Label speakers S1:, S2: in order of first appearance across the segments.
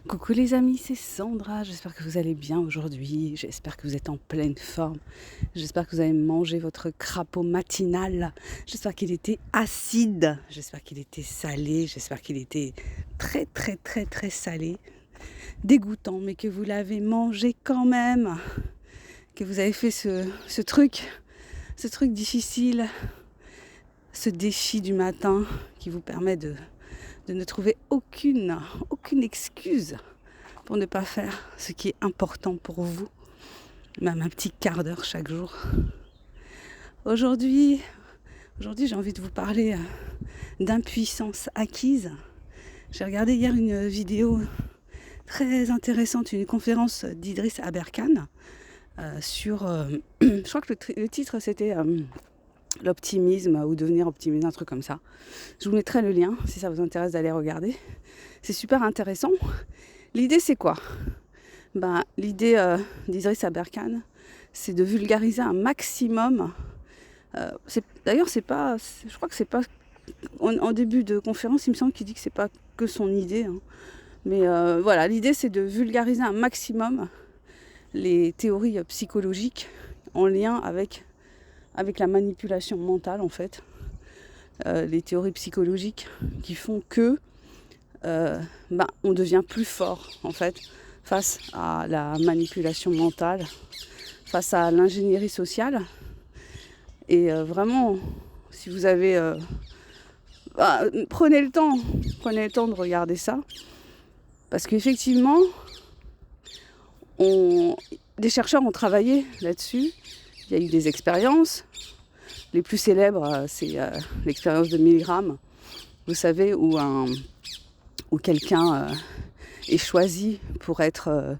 S1: Coucou les amis, c'est Sandra, j'espère que vous allez bien aujourd'hui, j'espère que vous êtes en pleine forme, j'espère que vous avez mangé votre crapaud matinal, j'espère qu'il était acide, j'espère qu'il était salé, j'espère qu'il était très très très très salé, dégoûtant, mais que vous l'avez mangé quand même, que vous avez fait ce truc difficile, ce défi du matin qui vous permet de ne trouver aucune excuse pour ne pas faire ce qui est important pour vous, même un petit quart d'heure chaque jour. Aujourd'hui, j'ai envie de vous parler d'impuissance acquise. J'ai regardé hier une vidéo très intéressante, une conférence d'Idriss Aberkan sur, je crois que le titre c'était l'optimisme ou devenir optimiste, un truc comme ça. Je vous mettrai le lien si ça vous intéresse d'aller regarder. C'est super intéressant. L'idée c'est quoi ? L'idée d'Idriss Aberkan, c'est de vulgariser un maximum. Je crois que c'est pas en début de conférence, il me semble qu'il dit que c'est pas que son idée. Hein. Mais voilà, l'idée c'est de vulgariser un maximum les théories psychologiques en lien avec la manipulation mentale en fait. Les théories psychologiques qui font que on devient plus fort en fait face à la manipulation mentale, face à l'ingénierie sociale. Et vraiment, si vous avez... prenez le temps de regarder ça. Parce qu'effectivement, des chercheurs ont travaillé là-dessus. Il y a eu des expériences. Les plus célèbres, c'est l'expérience de Milgram. Vous savez, où quelqu'un est choisi pour être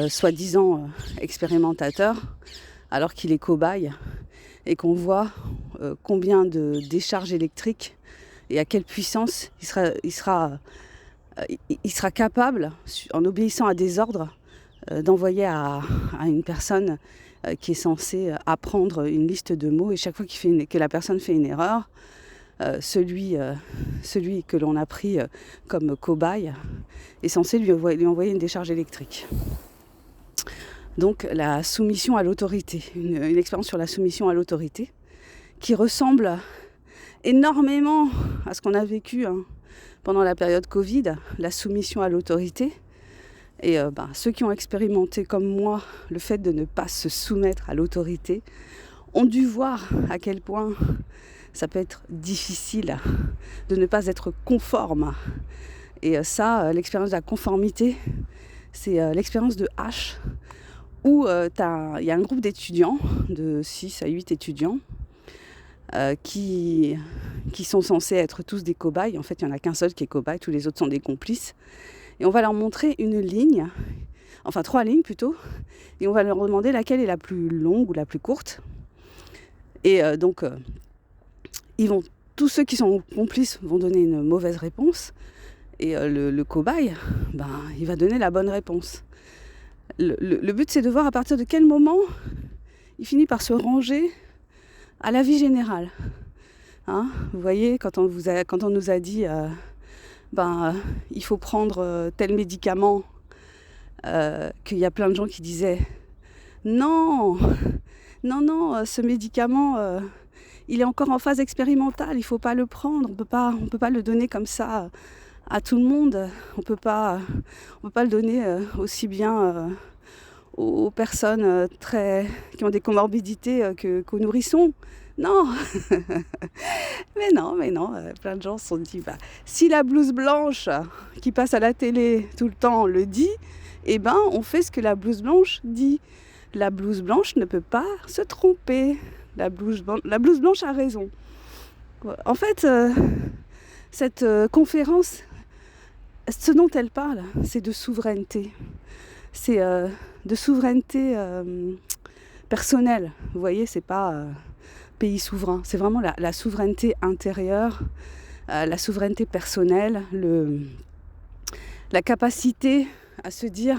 S1: soi-disant expérimentateur, alors qu'il est cobaye, et qu'on voit combien de décharges électriques et à quelle puissance il sera capable, en obéissant à des ordres, d'envoyer à une personne qui est censée apprendre une liste de mots, et chaque fois que la personne fait une erreur, celui que l'on a pris comme cobaye est censé lui envoyer une décharge électrique. Donc la soumission à l'autorité, une expérience sur la soumission à l'autorité, qui ressemble énormément à ce qu'on a vécu pendant la période Covid, la soumission à l'autorité. Et ceux qui ont expérimenté comme moi le fait de ne pas se soumettre à l'autorité ont dû voir à quel point ça peut être difficile de ne pas être conforme. Et l'expérience de la conformité, c'est l'expérience de H, où il y a un groupe d'étudiants, de 6 à 8 étudiants, qui sont censés être tous des cobayes. En fait, il n'y en a qu'un seul qui est cobaye, tous les autres sont des complices. Et on va leur montrer une ligne, enfin 3 lignes plutôt, et on va leur demander laquelle est la plus longue ou la plus courte. Et tous ceux qui sont complices vont donner une mauvaise réponse, et le cobaye, il va donner la bonne réponse. Le but, c'est de voir à partir de quel moment il finit par se ranger à la vie générale. Hein, vous voyez, quand on nous a dit il faut prendre tel médicament, qu'il y a plein de gens qui disaient non, ce médicament il est encore en phase expérimentale, il ne faut pas le prendre, on peut pas le donner comme ça à tout le monde, on peut pas le donner aussi bien aux personnes qui ont des comorbidités qu'aux nourrissons. Non. mais non, plein de gens se sont dit, si la blouse blanche qui passe à la télé tout le temps le dit, on fait ce que la blouse blanche dit. La blouse blanche ne peut pas se tromper. La blouse blanche a raison. En fait, cette conférence, ce dont elle parle, c'est de souveraineté. C'est de souveraineté personnelle. Vous voyez, c'est pas pays souverain. C'est vraiment la souveraineté intérieure, la souveraineté personnelle, la capacité à se dire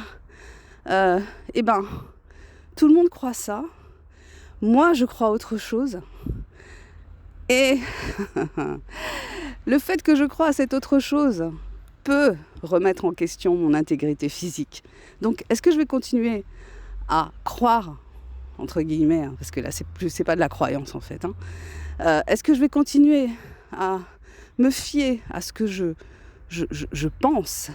S1: tout le monde croit ça, moi je crois autre chose, et le fait que je crois à cette autre chose, peut remettre en question mon intégrité physique. Donc, est-ce que je vais continuer à croire, entre guillemets, hein, parce que là, c'est pas de la croyance en fait, hein. Est-ce que je vais continuer à me fier à ce que je pense,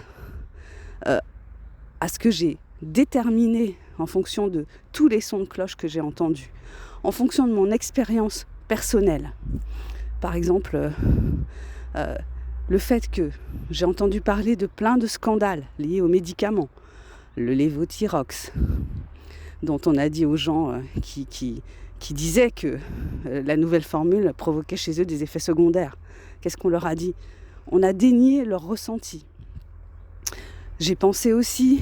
S1: à ce que j'ai déterminé en fonction de tous les sons de cloche que j'ai entendus, en fonction de mon expérience personnelle. Par exemple, le fait que j'ai entendu parler de plein de scandales liés aux médicaments, le lévothyrox, dont on a dit aux gens qui disaient que la nouvelle formule provoquait chez eux des effets secondaires. Qu'est-ce qu'on leur a dit ? On a dénié leur ressenti. J'ai pensé aussi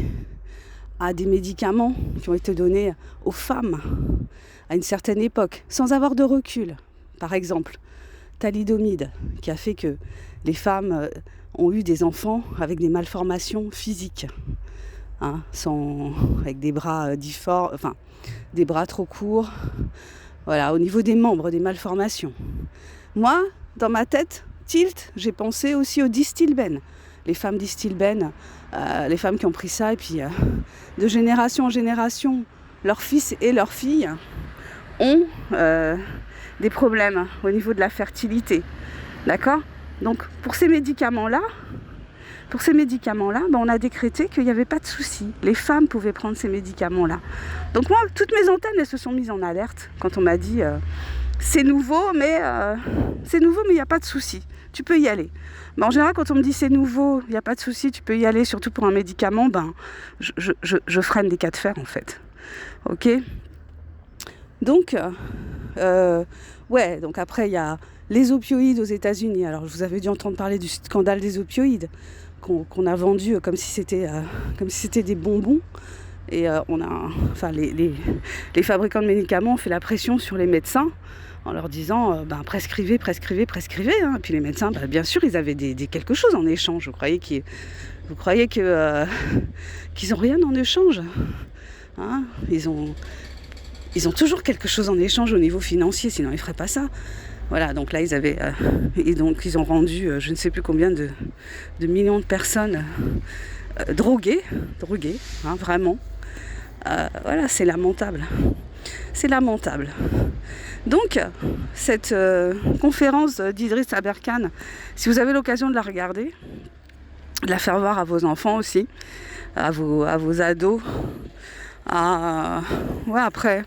S1: à des médicaments qui ont été donnés aux femmes à une certaine époque, sans avoir de recul. Par exemple, thalidomide, qui a fait que les femmes ont eu des enfants avec des malformations physiques, hein, avec des bras difformes, enfin des bras trop courts, voilà, au niveau des membres, des malformations. Moi, dans ma tête, j'ai pensé aussi au Distilben. Les femmes Distilben, les femmes qui ont pris ça, et puis de génération en génération, leurs fils et leurs filles ont des problèmes au niveau de la fertilité. D'accord ? Donc pour ces médicaments-là, on a décrété qu'il n'y avait pas de souci. Les femmes pouvaient prendre ces médicaments-là. Donc moi, toutes mes antennes, elles se sont mises en alerte quand on m'a dit c'est nouveau, mais il n'y a pas de souci. Tu peux y aller. Mais en général, quand on me dit c'est nouveau, il n'y a pas de souci, tu peux y aller, surtout pour un médicament, je freine des cas de fer en fait. Ok ? Donc, donc après, il y a les opioïdes aux États-Unis. Alors, je vous avais dû entendre parler du scandale des opioïdes qu'on a vendu comme si c'était des bonbons. Et les fabricants de médicaments ont fait la pression sur les médecins en leur disant prescrivez. Hein. Et puis les médecins, bien sûr, ils avaient quelque chose en échange. Vous croyez qu'ils n'ont rien en échange, hein. Ils ont toujours quelque chose en échange au niveau financier, sinon ils ne feraient pas ça. Voilà, donc là ils ont rendu je ne sais plus combien de millions de personnes droguées, hein, vraiment. Voilà, c'est lamentable. C'est lamentable. Donc, cette conférence d'Idriss Aberkane, si vous avez l'occasion de la regarder, de la faire voir à vos enfants aussi, à vos ados, après,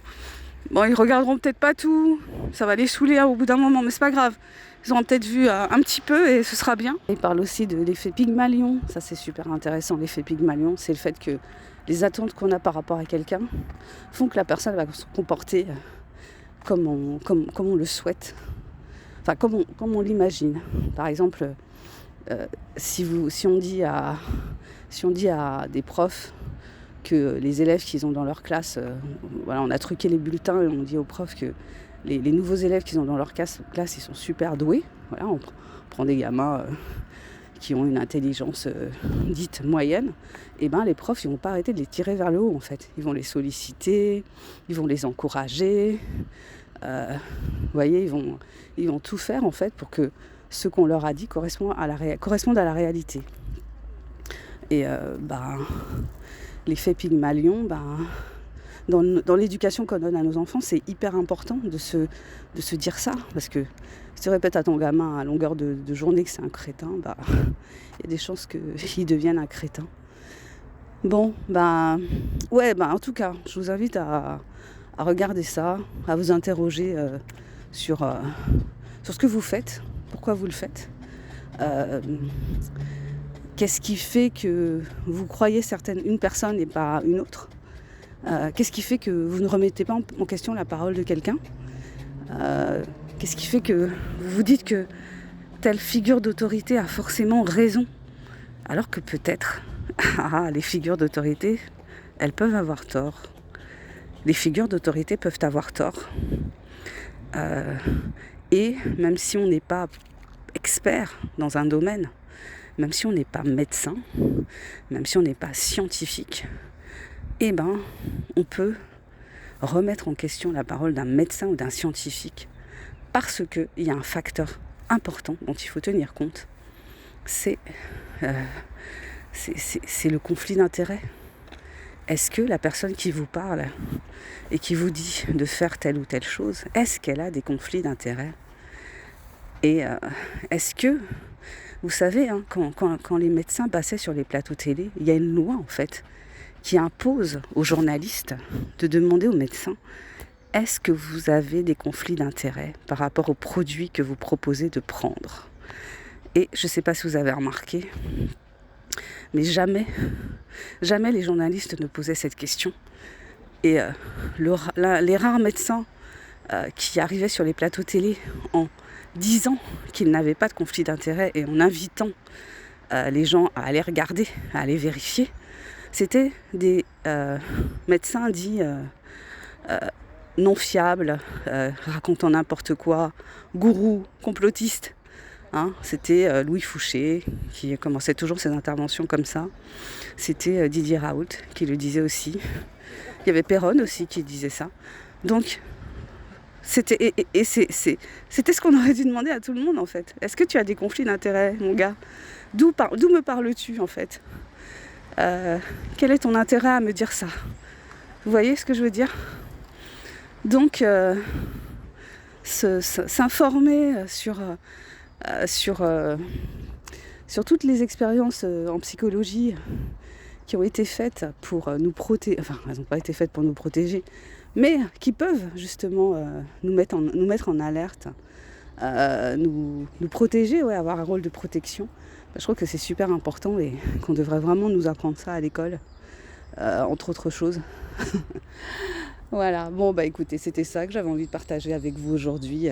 S1: ils regarderont peut-être pas tout, ça va les saouler au bout d'un moment, mais c'est pas grave. Ils auront peut-être vu un petit peu et ce sera bien. Il parle aussi de l'effet Pygmalion, ça c'est super intéressant. L'effet Pygmalion, c'est le fait que les attentes qu'on a par rapport à quelqu'un font que la personne va se comporter comme on le souhaite, enfin comme on l'imagine. Par exemple, si on dit à des profs que les élèves qu'ils ont dans leur classe, on a truqué les bulletins et on dit aux profs que les nouveaux élèves qu'ils ont dans leur classe, ils sont super doués. Voilà, on prend des gamins qui ont une intelligence dite moyenne, et les profs ils vont pas arrêter de les tirer vers le haut en fait. Ils vont les solliciter, ils vont les encourager. Vous voyez, ils vont tout faire en fait pour que ce qu'on leur a dit corresponde à la réalité. Et l'effet Pygmalion, dans l'éducation qu'on donne à nos enfants, c'est hyper important de se dire ça, parce que si tu répètes à ton gamin à longueur de journée que c'est un crétin, il y a des chances qu'il devienne un crétin. Bon, en tout cas, je vous invite à regarder ça, à vous interroger sur ce que vous faites, pourquoi vous le faites. Qu'est-ce qui fait que vous croyez une personne et pas une autre ? Qu'est-ce qui fait que vous ne remettez pas en question la parole de quelqu'un ? Qu'est-ce qui fait que vous vous dites que telle figure d'autorité a forcément raison ? Alors que peut-être, les figures d'autorité, elles peuvent avoir tort. Les figures d'autorité peuvent avoir tort. Et même si on n'est pas expert dans un domaine, même si on n'est pas médecin, même si on n'est pas scientifique, on peut remettre en question la parole d'un médecin ou d'un scientifique parce qu'il y a un facteur important dont il faut tenir compte. c'est, euh, c'est le conflit d'intérêts. Est-ce que la personne qui vous parle et qui vous dit de faire telle ou telle chose, est-ce qu'elle a des conflits d'intérêts? Et est-ce que, vous savez, hein, quand les médecins passaient sur les plateaux télé, il y a une loi en fait qui impose aux journalistes de demander aux médecins: est-ce que vous avez des conflits d'intérêts par rapport aux produits que vous proposez de prendre? Et je ne sais pas si vous avez remarqué, mais jamais les journalistes ne posaient cette question. Et les rares médecins qui arrivaient sur les plateaux télé en disant qu'ils n'avaient pas de conflit d'intérêt et en invitant les gens à aller regarder, à aller vérifier, c'était des médecins dits non fiables, racontant n'importe quoi, gourous, complotistes. Hein, c'était Louis Fouché qui commençait toujours ses interventions comme ça. C'était Didier Raoult qui le disait aussi. Il y avait Perron aussi qui disait ça. Donc, c'était ce qu'on aurait dû demander à tout le monde en fait. Est-ce que tu as des conflits d'intérêts, mon gars? D'où me parles-tu en fait? Quel est ton intérêt à me dire ça? Vous voyez ce que je veux dire? Donc, s'informer sur toutes les expériences en psychologie qui ont été faites pour nous protéger, enfin elles n'ont pas été faites pour nous protéger, mais qui peuvent justement nous mettre en alerte, nous protéger, ouais, avoir un rôle de protection. Je trouve que c'est super important et qu'on devrait vraiment nous apprendre ça à l'école, entre autres choses. Voilà, bon bah écoutez, c'était ça que j'avais envie de partager avec vous aujourd'hui.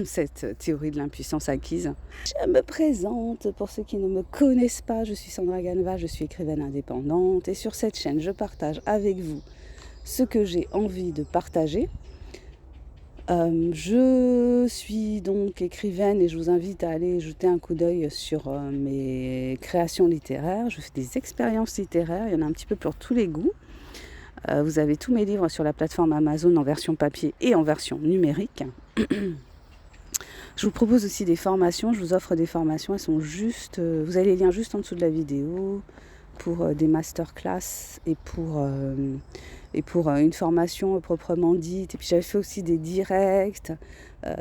S1: Cette théorie de l'impuissance acquise. Je me présente pour ceux qui ne me connaissent pas, je suis Sandra Ganva, je suis écrivaine indépendante et sur cette chaîne je partage avec vous ce que j'ai envie de partager. Je suis donc écrivaine et je vous invite à aller jeter un coup d'œil sur mes créations littéraires. Je fais des expériences littéraires, il y en a un petit peu pour tous les goûts. Vous avez tous mes livres sur la plateforme Amazon en version papier et en version numérique. Je vous propose aussi des formations, je vous offre des formations, elles sont juste, vous avez les liens juste en dessous de la vidéo pour des masterclass et pour une formation proprement dite. Et puis j'avais fait aussi des directs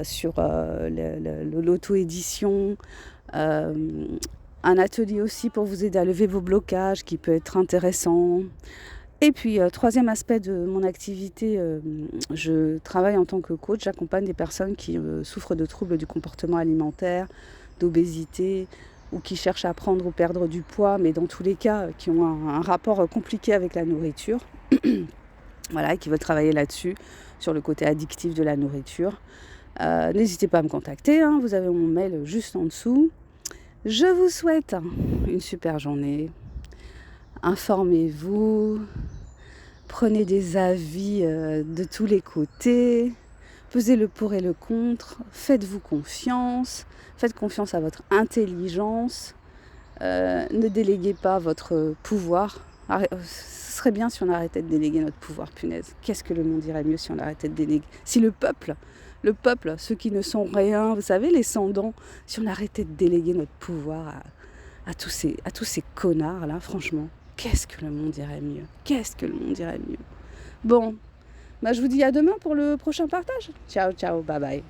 S1: sur l'auto-édition, un atelier aussi pour vous aider à lever vos blocages qui peut être intéressant. Et puis, troisième aspect de mon activité, je travaille en tant que coach. J'accompagne des personnes qui souffrent de troubles du comportement alimentaire, d'obésité, ou qui cherchent à prendre ou perdre du poids, mais dans tous les cas, qui ont un rapport compliqué avec la nourriture. Voilà, et qui veulent travailler là-dessus, sur le côté addictif de la nourriture. N'hésitez pas à me contacter, hein, vous avez mon mail juste en dessous. Je vous souhaite une super journée. Informez-vous, prenez des avis de tous les côtés, pesez le pour et le contre, faites-vous confiance, faites confiance à votre intelligence, ne déléguez pas votre pouvoir. Ce serait bien si on arrêtait de déléguer notre pouvoir, punaise. Qu'est-ce que le monde irait mieux si on arrêtait de déléguer? Si le peuple, ceux qui ne sont rien, vous savez, les sans-dents, si on arrêtait de déléguer notre pouvoir à tous ces connards là, franchement. Qu'est-ce que le monde irait mieux? Qu'est-ce que le monde irait mieux? Bon, bah je vous dis à demain pour le prochain partage. Ciao, ciao, bye bye.